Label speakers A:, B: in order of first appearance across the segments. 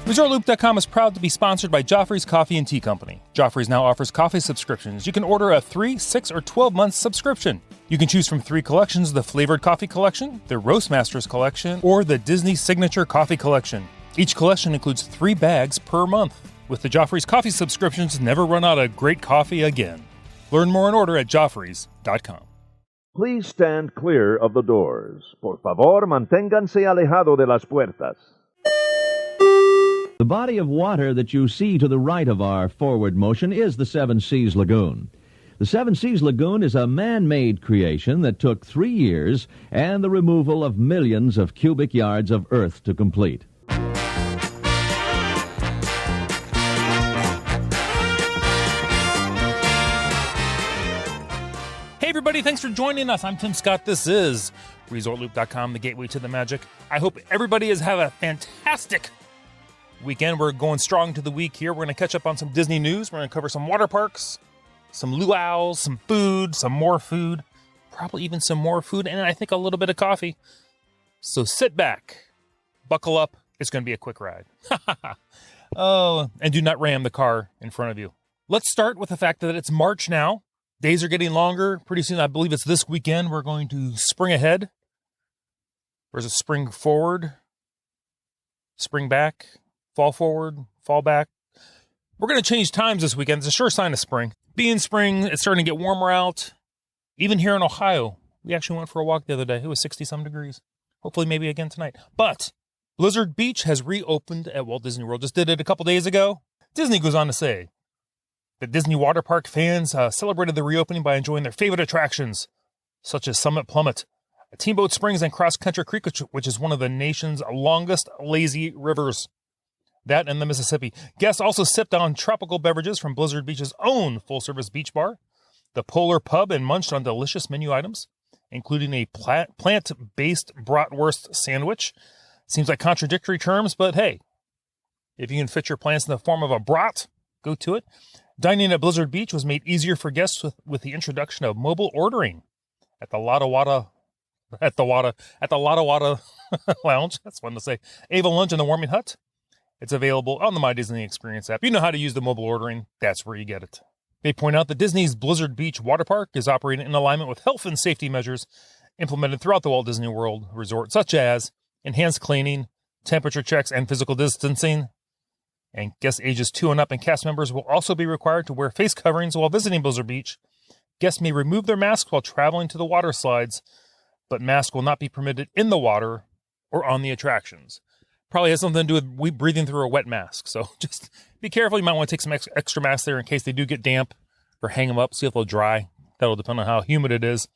A: ResortLoop.com is proud to be sponsored by Joffrey's Coffee and Tea Company. Joffrey's now offers coffee subscriptions. You can order a 3, 6, or 12-month subscription. You can choose from 3 collections: the Flavored Coffee Collection, the Roastmasters Collection, or the Disney Signature Coffee Collection. Each collection includes 3 bags per month. With the Joffrey's Coffee subscriptions, never run out of great coffee again. Learn more and order at Joffreys.com.
B: Please stand clear of the doors. Por favor, manténganse alejado de las puertas.
C: The body of water that you see to the right of our forward motion is the Seven Seas Lagoon. The Seven Seas Lagoon is a man-made creation that took 3 years and the removal of millions of cubic yards of earth to complete.
A: Hey everybody, thanks for joining us. I'm Tim Scott. This is ResortLoop.com, the gateway to the magic. I hope everybody has had a fantastic weekend. We're going strong to the week here. We're going to catch up on some Disney news. We're going to cover some water parks, some luau's, some food, some more food, probably even some more food, and I think a little bit of coffee. So sit back, buckle up. It's going to be a quick ride. Oh, and do not ram the car in front of you. Let's start with the fact that it's March now. Days are getting longer. Pretty soon, I believe it's this weekend, we're going to spring ahead. Or is it spring forward? Spring back? Fall forward, fall back. We're going to change times this weekend. It's a sure sign of spring. Being spring, it's starting to get warmer out. Even here in Ohio, we actually went for a walk the other day. It was 60-some degrees. Hopefully maybe again tonight. But Blizzard Beach has reopened at Walt Disney World. Just did it a couple days ago. Disney goes on to say that Disney water park fans celebrated the reopening by enjoying their favorite attractions, such as Summit Plummet, Steamboat Springs, and Cross Country Creek, which is one of the nation's longest lazy rivers. That and the Mississippi. Guests also sipped on tropical beverages from Blizzard Beach's own full-service beach bar, the Polar Pub, and munched on delicious menu items, including a plant-based bratwurst sandwich. Seems like contradictory terms, but hey, if you can fit your plants in the form of a brat, go to it. Dining at Blizzard Beach was made easier for guests with the introduction of mobile ordering at the Lotta Wada Lounge. That's fun to say. Ava Lunch and the Warming Hut. It's available on the My Disney Experience app. You know how to use the mobile ordering. That's where you get it. They point out that Disney's Blizzard Beach water park is operating in alignment with health and safety measures implemented throughout the Walt Disney World Resort, such as enhanced cleaning, temperature checks, and physical distancing. And guests ages 2 and up and cast members will also be required to wear face coverings while visiting Blizzard Beach. Guests may remove their masks while traveling to the water slides, but masks will not be permitted in the water or on the attractions. Probably has something to do with breathing through a wet mask. So just be careful. You might want to take some extra masks there in case they do get damp, or hang them up, see if they'll dry. That'll depend on how humid it is.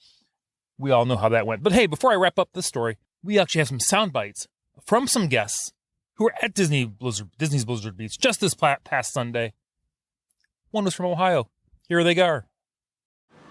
A: We all know how that went. But hey, before I wrap up this story, we actually have some sound bites from some guests who were at Disney's Blizzard Beach just this past Sunday. One was from Ohio. Here they are.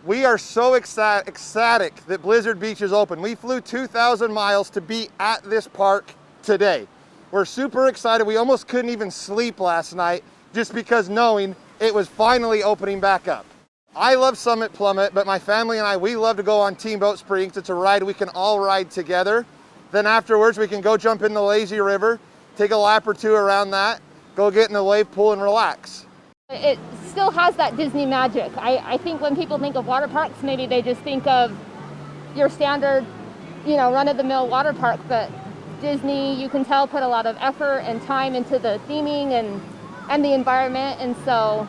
D: We are so ecstatic that Blizzard Beach is open. We flew 2,000 miles to be at this park today. We're super excited. We almost couldn't even sleep last night just because knowing it was finally opening back up. I love Summit Plummet, but my family and I, we love to go on Steamboat Springs. It's a ride we can all ride together. Then afterwards, we can go jump in the lazy river, take a lap or 2 around that, go get in the wave pool and relax.
E: It still has that Disney magic. I think when people think of water parks, maybe they just think of your standard, run-of-the-mill water park, but Disney, you can tell, put a lot of effort and time into the theming and the environment, and so,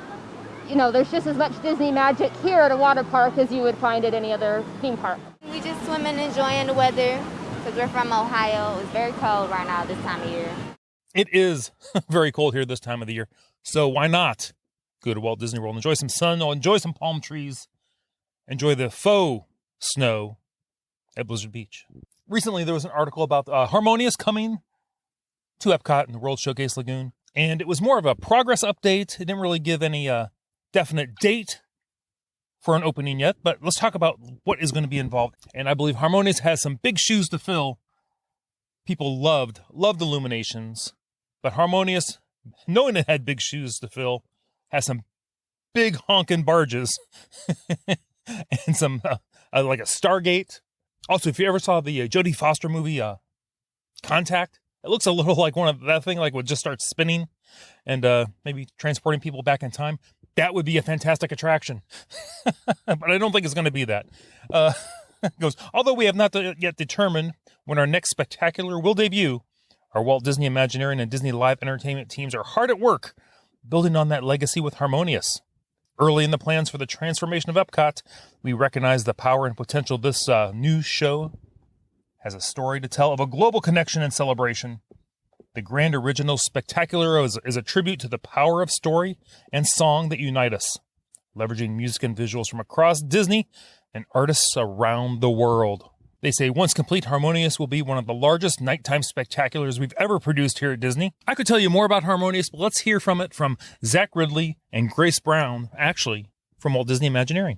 E: there's just as much Disney magic here at a water park as you would find at any other theme park.
F: We just swim and enjoying the weather because we're from Ohio. It's very cold right now this time of year.
A: It is very cold here this time of the year, so why not go to Walt Disney World, enjoy some sun, enjoy some palm trees, enjoy the faux snow at Blizzard Beach. Recently, there was an article about Harmonious coming to Epcot in the World Showcase Lagoon, and it was more of a progress update. It didn't really give any definite date for an opening yet, but let's talk about what is going to be involved. And I believe Harmonious has some big shoes to fill. People loved Illuminations, but Harmonious, knowing it had big shoes to fill, has some big honking barges and some like a Stargate. Also, if you ever saw the Jodie Foster movie, Contact, It looks a little like one of that thing, like would just start spinning and maybe transporting people back in time. That would be a fantastic attraction. But I don't think it's going to be that. It goes, although we have not yet determined when our next spectacular will debut, our Walt Disney Imagineering and Disney Live Entertainment teams are hard at work building on that legacy with Harmonious. Early in the plans for the transformation of Epcot, we recognize the power and potential this new show has a story to tell of a global connection and celebration. The Grand Original Spectacular is a tribute to the power of story and song that unite us, leveraging music and visuals from across Disney and artists around the world. They say once complete, Harmonious will be one of the largest nighttime spectaculars we've ever produced here at Disney. I could tell you more about Harmonious, but let's hear from Zach Ridley and Grace Brown, actually, from Walt Disney Imagineering.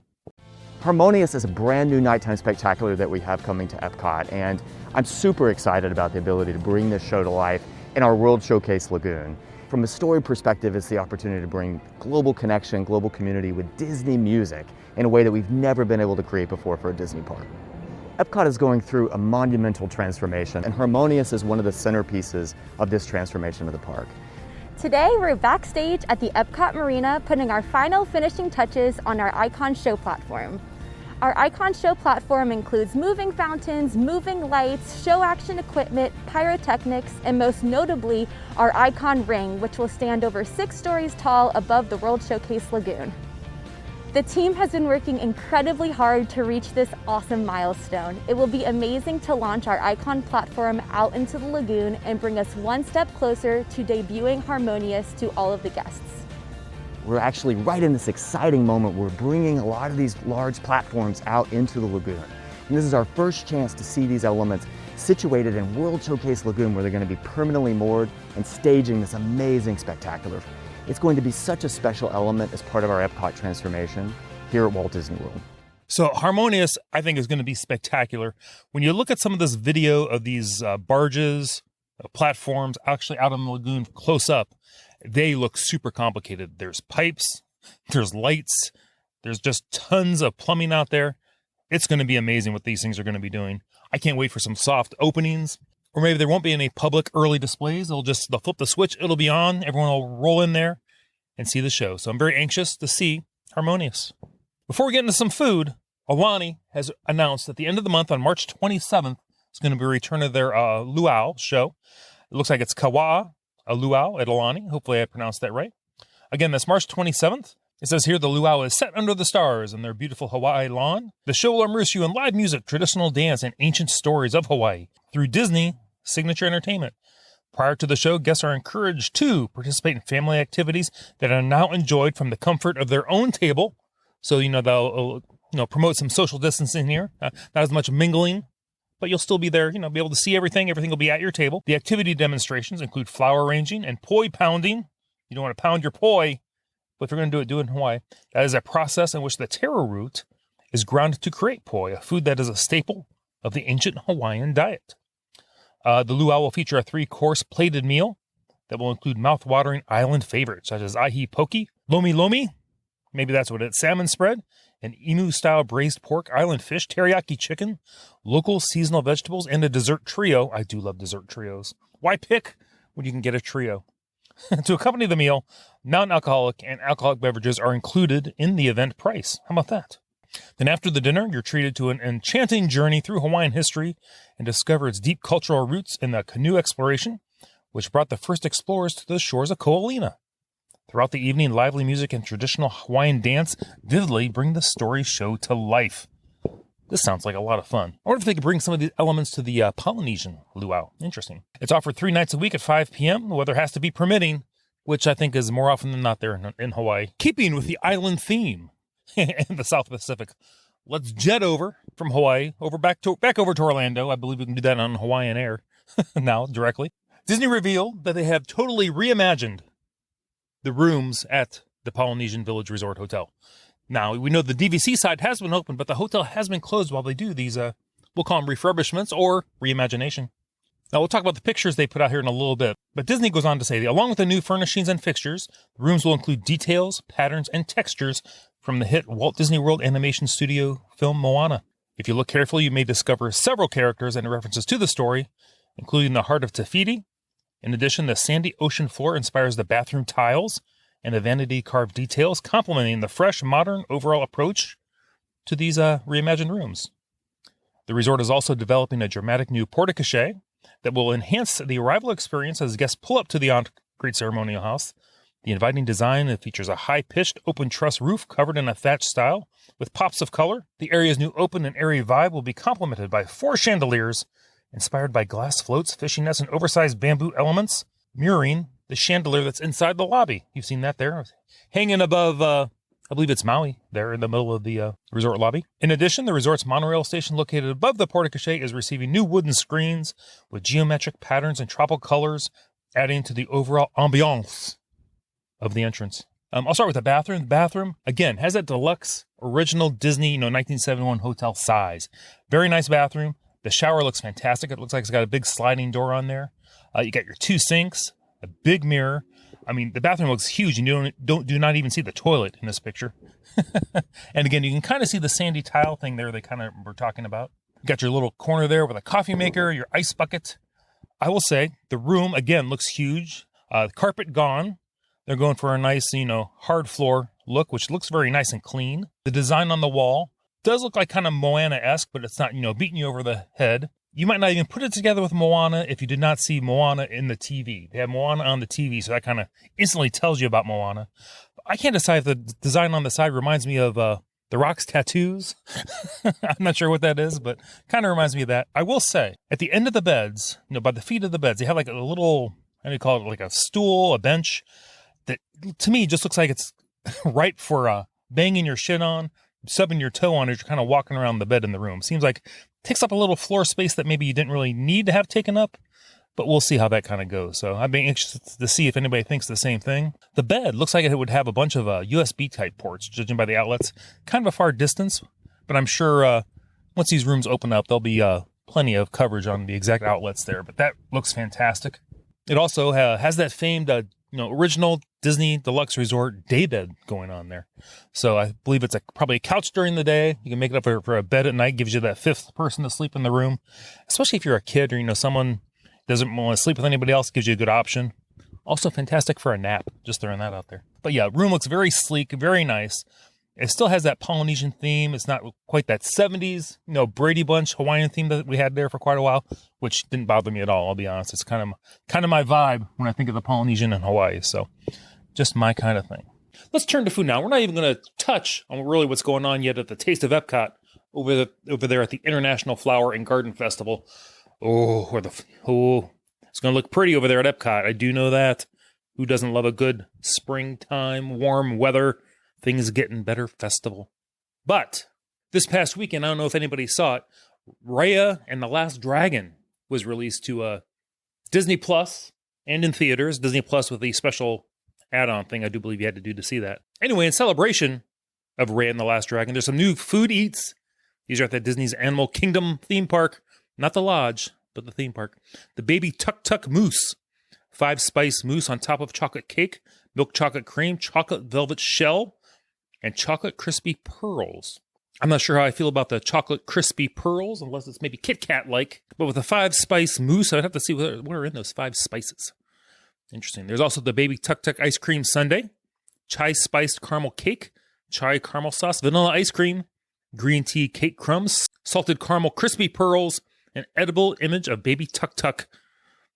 G: Harmonious is a brand new nighttime spectacular that we have coming to Epcot, and I'm super excited about the ability to bring this show to life in our World Showcase Lagoon. From a story perspective, it's the opportunity to bring global connection, global community with Disney music in a way that we've never been able to create before for a Disney park. Epcot is going through a monumental transformation, and Harmonious is one of the centerpieces of this transformation of the park.
H: Today, we're backstage at the Epcot Marina putting our final finishing touches on our Icon Show platform. Our Icon Show platform includes moving fountains, moving lights, show action equipment, pyrotechnics, and most notably, our Icon Ring, which will stand over 6 stories tall above the World Showcase Lagoon. The team has been working incredibly hard to reach this awesome milestone. It will be amazing to launch our Icon platform out into the lagoon and bring us one step closer to debuting Harmonious to all of the guests.
G: We're actually right in this exciting moment. We're bringing a lot of these large platforms out into the lagoon. And this is our first chance to see these elements situated in World Showcase Lagoon, where they're going to be permanently moored and staging this amazing spectacular. It's going to be such a special element as part of our Epcot transformation here at Walt Disney World.
A: So Harmonious, I think, is going to be spectacular. When you look at some of this video of these barges, platforms actually out on the lagoon close up, they look super complicated. There's pipes, there's lights, there's just tons of plumbing out there. It's going to be amazing what these things are going to be doing. I can't wait for some soft openings. Or maybe there won't be any public early displays. They'll flip the switch, it'll be on, everyone will roll in there and see the show. So I'm very anxious to see Harmonious. Before we get into some food, Alani has announced at the end of the month on March 27th, it's going to be a return of their Luau show. It looks like it's Kawa'a, a Luau at Alani. Hopefully I pronounced that right. Again, that's March 27th. It says here the Luau is set under the stars in their beautiful Hawaii lawn. The show will immerse you in live music, traditional dance, and ancient stories of Hawaii through Disney Signature Entertainment. Prior to the show, guests are encouraged to participate in family activities that are now enjoyed from the comfort of their own table. So, they'll promote some social distancing here. Not as much mingling, but you'll still be there, be able to see everything. Everything will be at your table. The activity demonstrations include flower arranging and poi pounding. You don't want to pound your poi, but if you're going to do it in Hawaii. That is a process in which the taro root is ground to create poi, a food that is a staple of the ancient Hawaiian diet. The luau will feature a 3-course plated meal that will include mouth-watering island favorites such as ahi poke, lomi lomi, maybe that's what it is, salmon spread, an emu-style braised pork, island fish, teriyaki chicken, local seasonal vegetables, and a dessert trio. I do love dessert trios. Why pick when you can get a trio? To accompany the meal, non-alcoholic and alcoholic beverages are included in the event price. How about that? Then after the dinner, you're treated to an enchanting journey through Hawaiian history and discover its deep cultural roots in the canoe exploration, which brought the first explorers to the shores of Ko'olina. Throughout the evening, lively music and traditional Hawaiian dance vividly bring the story show to life. This sounds like a lot of fun. I wonder if they could bring some of these elements to the Polynesian luau. Interesting. It's offered 3 nights a week at 5 p.m. The weather has to be permitting, which I think is more often than not there in Hawaii. Keeping with the island theme in the South Pacific, let's jet over from Hawaii back over to Orlando. I believe we can do that on Hawaiian Air now directly. Disney revealed that they have totally reimagined the rooms at the Polynesian Village Resort Hotel. Now, we know the DVC side has been open, but the hotel has been closed while they do these, we'll call them refurbishments or reimagination. Now, we'll talk about the pictures they put out here in a little bit, but Disney goes on to say, along with the new furnishings and fixtures, the rooms will include details, patterns, and textures from the hit Walt Disney World Animation Studio film Moana. If you look carefully, you may discover several characters and references to the story, including the Heart of Te Fiti, In addition, the sandy ocean floor inspires the bathroom tiles and the vanity carved details, complementing the fresh, modern overall approach to these reimagined rooms. The resort is also developing a dramatic new porte-cochere that will enhance the arrival experience as guests pull up to the great ceremonial house. The inviting design features a high-pitched open truss roof covered in a thatch style with pops of color. The area's new open and airy vibe will be complemented by 4 chandeliers inspired by glass floats, fishing nets, and oversized bamboo elements, mirroring the chandelier that's inside the lobby. You've seen that there, hanging above, I believe it's Maui, there in the middle of the resort lobby. In addition, the resort's monorail station located above the porte-cochere is receiving new wooden screens with geometric patterns and tropical colors, adding to the overall ambiance of the entrance. I'll start with the bathroom. The bathroom, again, has that deluxe, original Disney, 1971 hotel size. Very nice bathroom. The shower looks fantastic. It looks like it's got a big sliding door on there. You got your 2 sinks, a big mirror. I mean, the bathroom looks huge, and you do not even see the toilet in this picture. And again, you can kind of see the sandy tile thing there they kind of were talking about. You got your little corner there with a coffee maker, your ice bucket. I will say, the room, again, looks huge. The carpet gone. They're going for a nice, hard floor look, which looks very nice and clean. The design on the wall does look like kind of Moana-esque, but it's not, beating you over the head. You might not even put it together with Moana if you did not see Moana in the TV. They have Moana on the TV, so that kind of instantly tells you about Moana. I can't decide if the design on the side reminds me of The Rock's tattoos. I'm not sure what that is, but kind of reminds me of that. I will say, at the end of the beds, by the feet of the beds, they have like a little, how do you call it, like a stool, a bench, that to me just looks like it's ripe for banging your shit on, subbing your toe on as you're kind of walking around the bed in the room. Seems like it takes up a little floor space that maybe you didn't really need to have taken up, but we'll see how that kind of goes. So I'd be interested to see if anybody thinks the same thing. The bed looks like it would have a bunch of USB type ports, judging by the outlets. Kind of a far distance, but I'm sure once these rooms open up, there'll be plenty of coverage on the exact outlets there, but that looks fantastic. It also has that famed original Disney Deluxe Resort daybed going on there. So I believe it's probably a couch during the day. You can make it up for a bed at night. Gives you that 5th person to sleep in the room. Especially if you're a kid or, someone doesn't want to sleep with anybody else. Gives you a good option. Also fantastic for a nap. Just throwing that out there. But yeah, room looks very sleek, very nice. It still has that Polynesian theme. It's not quite that 70s, Brady Bunch Hawaiian theme that we had there for quite a while, which didn't bother me at all, I'll be honest. It's kind of my vibe when I think of the Polynesian in Hawaii. So just my kind of thing. Let's turn to food now. We're not even going to touch on really what's going on yet at the Taste of Epcot over there at the International Flower and Garden Festival. It's going to look pretty over there at Epcot. I do know that. Who doesn't love a good springtime, warm weather, things getting better festival? But this past weekend, I don't know if anybody saw it, Raya and the Last Dragon was released to Disney Plus and in theaters. Disney Plus with the special add-on thing I do believe you had to do to see that. Anyway, in celebration of Raya and the Last Dragon, there's some new food eats. These are at the Disney's Animal Kingdom theme park. Not the lodge, but the theme park. The Baby Tuk Tuk Mousse. 5-spice mousse on top of chocolate cake, milk chocolate cream, chocolate velvet shell, and chocolate crispy pearls. I'm not sure how I feel about the chocolate crispy pearls, unless it's maybe Kit Kat-like. But with a 5-spice mousse, I'd have to see what are in those 5 spices. Interesting. There's also the Baby Tuk Tuk ice cream sundae, chai-spiced caramel cake, chai caramel sauce, vanilla ice cream, green tea cake crumbs, salted caramel crispy pearls, an edible image of Baby Tuk Tuk.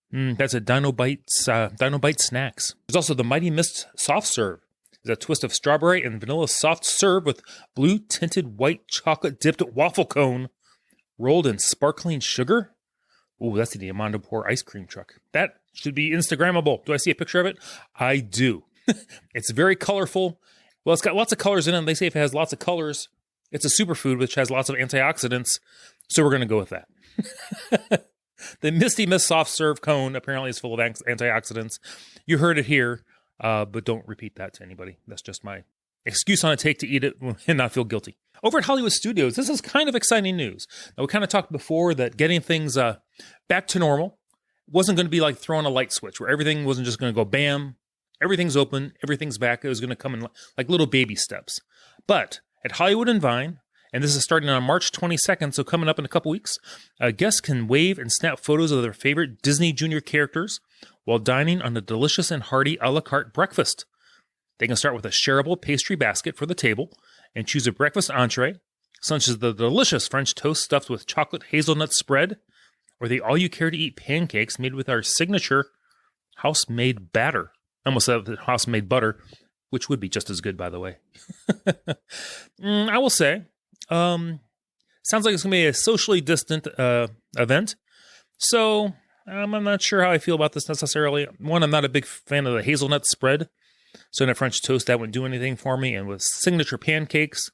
A: That's a Dino Bite snacks. There's also the Mighty Mist soft serve. There's a twist of strawberry and vanilla soft serve with blue tinted white chocolate dipped waffle cone rolled in sparkling sugar. Ooh, that's the Diamante Pour ice cream truck. That should be Instagrammable. Do I see a picture of it? I do. It's very colorful. Well, it's got lots of colors in it. They say if it has lots of colors, it's a superfood which has lots of antioxidants. So we're going to go with that. The Misty Mist soft serve cone apparently is full of antioxidants. You heard it here, but don't repeat that to anybody. That's just my excuse on a take to eat it and not feel guilty. Over at Hollywood Studios, this is kind of exciting news. Now, we kind of talked before that getting things back to normal wasn't going to be like throwing a light switch where everything wasn't just going to go bam, everything's open, everything's back. It was going to come in like little baby steps. But at Hollywood and Vine, And this is starting on March 22nd, so coming up in a couple weeks. Guests can wave and snap photos of their favorite Disney Junior characters while dining on a delicious and hearty a la carte breakfast. They can start with a shareable pastry basket for the table and choose a breakfast entree, such as the delicious French toast stuffed with chocolate hazelnut spread, or the all-you-care-to-eat pancakes made with our signature house-made batter. I almost said house-made butter, which would be just as good, by the way. I will say, sounds like it's going to be a socially distant event, so I'm not sure how I feel about this necessarily. One, I'm not a big fan of the hazelnut spread, so in a French toast, that wouldn't do anything for me, and with signature pancakes,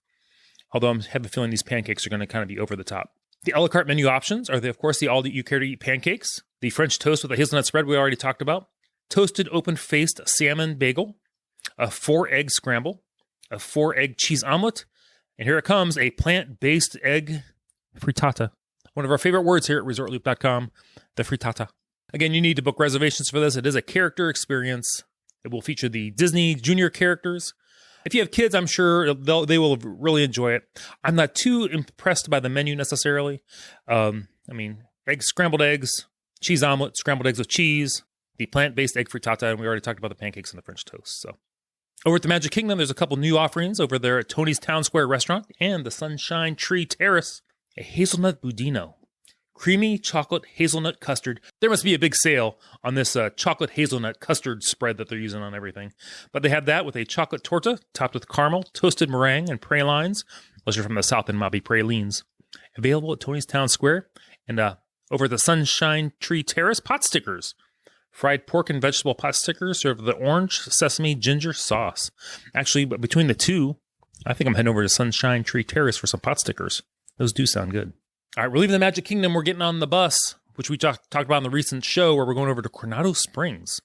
A: although I have a feeling these pancakes are going to kind of be over the top. The a la carte menu options are, of course, the all-you-care-to-eat pancakes, the French toast with the hazelnut spread we already talked about, toasted open-faced salmon bagel, a 4-egg scramble, a 4-egg cheese omelet, and here it comes, a plant-based egg frittata. One of our favorite words here at ResortLoop.com, the frittata. Again, you need to book reservations for this. It is a character experience. It will feature the Disney Junior characters. If you have kids, I'm sure they will really enjoy it. I'm not too impressed by the menu necessarily. Scrambled eggs, cheese omelet, scrambled eggs with cheese, the plant-based egg frittata, and we already talked about the pancakes and the French toast. So, over at the Magic Kingdom, there's a couple new offerings over there at Tony's Town Square Restaurant and the Sunshine Tree Terrace. A hazelnut budino, creamy chocolate hazelnut custard. There must be a big sale on this chocolate hazelnut custard spread that they're using on everything. But they have that with a chocolate torta topped with caramel, toasted meringue, and pralines. Unless you're from the South, and might be pralines. Available at Tony's Town Square. And over at the Sunshine Tree Terrace, pot stickers. Fried pork and vegetable pot stickers served with the orange sesame ginger sauce. Actually, between the two, I think I'm heading over to Sunshine Tree Terrace for some pot stickers. Those do sound good. All right, we're leaving the Magic Kingdom. We're getting on the bus, which we talked about in the recent show, where we're going over to Coronado Springs,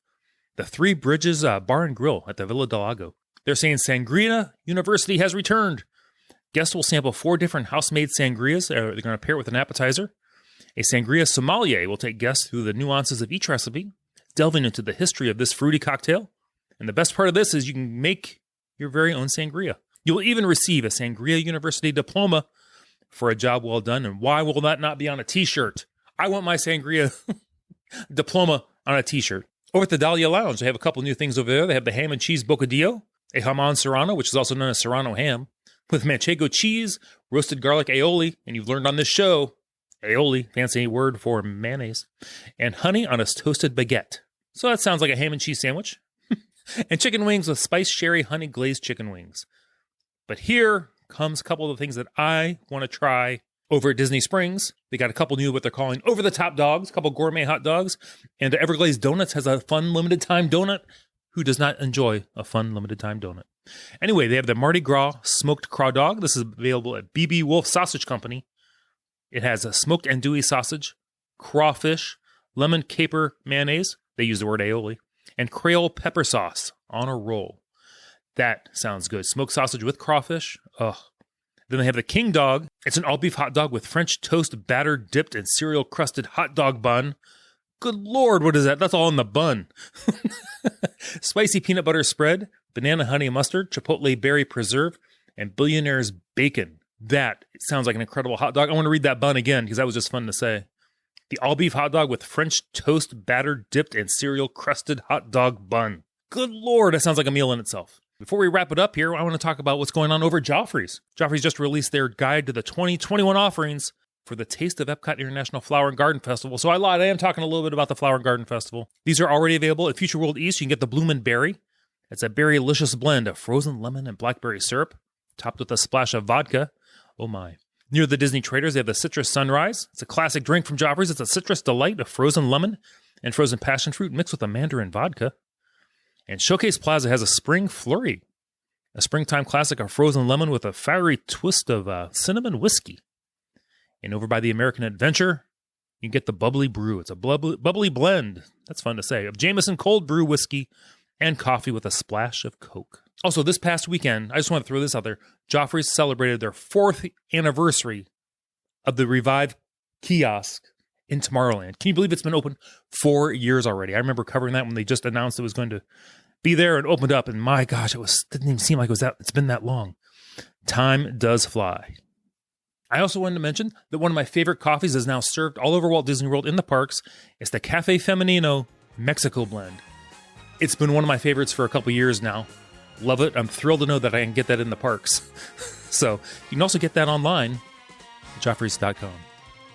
A: the Three Bridges Bar and Grill at the Villa del Lago. They're saying Sangria University has returned. Guests will sample 4 different house-made sangrias. They're going to pair it with an appetizer. A sangria sommelier will take guests through the nuances of each recipe, delving into the history of this fruity cocktail. And the best part of this is you can make your very own sangria. You will even receive a Sangria University diploma for a job well done. And why will that not be on a t-shirt? I want my sangria diploma on a t-shirt. Over at the Dahlia Lounge, they have a couple new things over there. They have the ham and cheese bocadillo, a jamon serrano, which is also known as serrano ham, with manchego cheese, roasted garlic aioli, and you've learned on this show, aioli, fancy word for mayonnaise, and honey on a toasted baguette. So that sounds like a ham and cheese sandwich. And chicken wings with spiced sherry honey glazed chicken wings. But here comes a couple of the things that I want to try over at Disney Springs. They got a couple new what they're calling over-the-top dogs, a couple gourmet hot dogs, and Everglades Donuts has a fun limited-time donut. Who does not enjoy a fun limited-time donut? Anyway, they have the Mardi Gras smoked craw dog. This is available at BB Wolf Sausage Company. It has a smoked andouille sausage, crawfish, lemon caper mayonnaise. They use the word aioli, and Creole pepper sauce on a roll. That sounds good. Smoked sausage with crawfish. Ugh. Then they have the King Dog. It's an all-beef hot dog with French toast batter dipped in cereal-crusted hot dog bun. Good Lord, what is that? That's all in the bun. Spicy peanut butter spread, banana honey mustard, chipotle berry preserve, and billionaire's bacon. That sounds like an incredible hot dog. I want to read that bun again because that was just fun to say. The all-beef hot dog with French toast batter dipped in cereal-crusted hot dog bun. Good Lord, that sounds like a meal in itself. Before we wrap it up here, I want to talk about what's going on over at Joffrey's. Joffrey's just released their guide to the 2021 offerings for the Taste of Epcot International Flower and Garden Festival. So I lied, I am talking a little bit about the Flower and Garden Festival. These are already available at Future World East. You can get the Bloomin' Berry. It's a berry-licious blend of frozen lemon and blackberry syrup, topped with a splash of vodka. Oh my. Near the Disney Traders, they have the Citrus Sunrise. It's a classic drink from Joffrey's. It's a citrus delight of frozen lemon and frozen passion fruit mixed with a mandarin vodka. And Showcase Plaza has a Spring Flurry, a springtime classic of frozen lemon with a fiery twist of cinnamon whiskey. And over by the American Adventure, you can get the Bubbly Brew. It's a bubbly blend, that's fun to say, of Jameson cold brew whiskey and coffee with a splash of Coke. Also, this past weekend, I just want to throw this out there, Joffrey's celebrated their 4th anniversary of the revived kiosk in Tomorrowland. Can you believe it's been open 4 years already? I remember covering that when they just announced it was going to be there and opened up, and my gosh, didn't even seem like it's been that long. Time does fly. I also wanted to mention that one of my favorite coffees is now served all over Walt Disney World in the parks. It's the Cafe Femenino Mexico Blend. It's been one of my favorites for a couple years now. Love it. I'm thrilled to know that I can get that in the parks. So you can also get that online at Joffreys.com.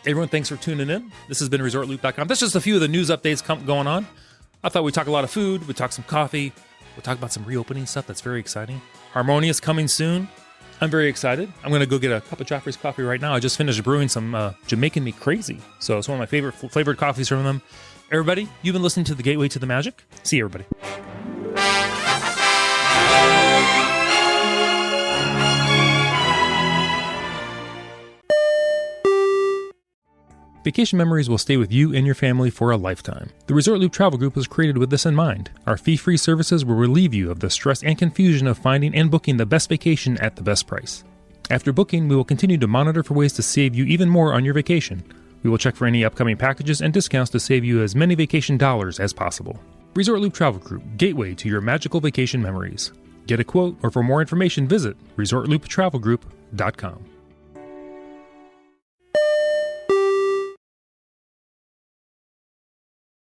A: Everyone, thanks for tuning in. This has been ResortLoop.com. That's just a few of the news updates going on. I thought we'd talk a lot of food. We'd talk some coffee. We'll talk about some reopening stuff that's very exciting. Harmonious coming soon. I'm very excited. I'm going to go get a cup of Joffrey's coffee right now. I just finished brewing some Jamaican Me Crazy. So it's one of my favorite flavored coffees from them. Everybody, you've been listening to The Gateway to the Magic. See you, everybody. Vacation memories will stay with you and your family for a lifetime. The Resort Loop Travel Group was created with this in mind. Our fee-free services will relieve you of the stress and confusion of finding and booking the best vacation at the best price. After booking, we will continue to monitor for ways to save you even more on your vacation. We will check for any upcoming packages and discounts to save you as many vacation dollars as possible. Resort Loop Travel Group, gateway to your magical vacation memories. Get a quote, or for more information, visit ResortLoopTravelGroup.com.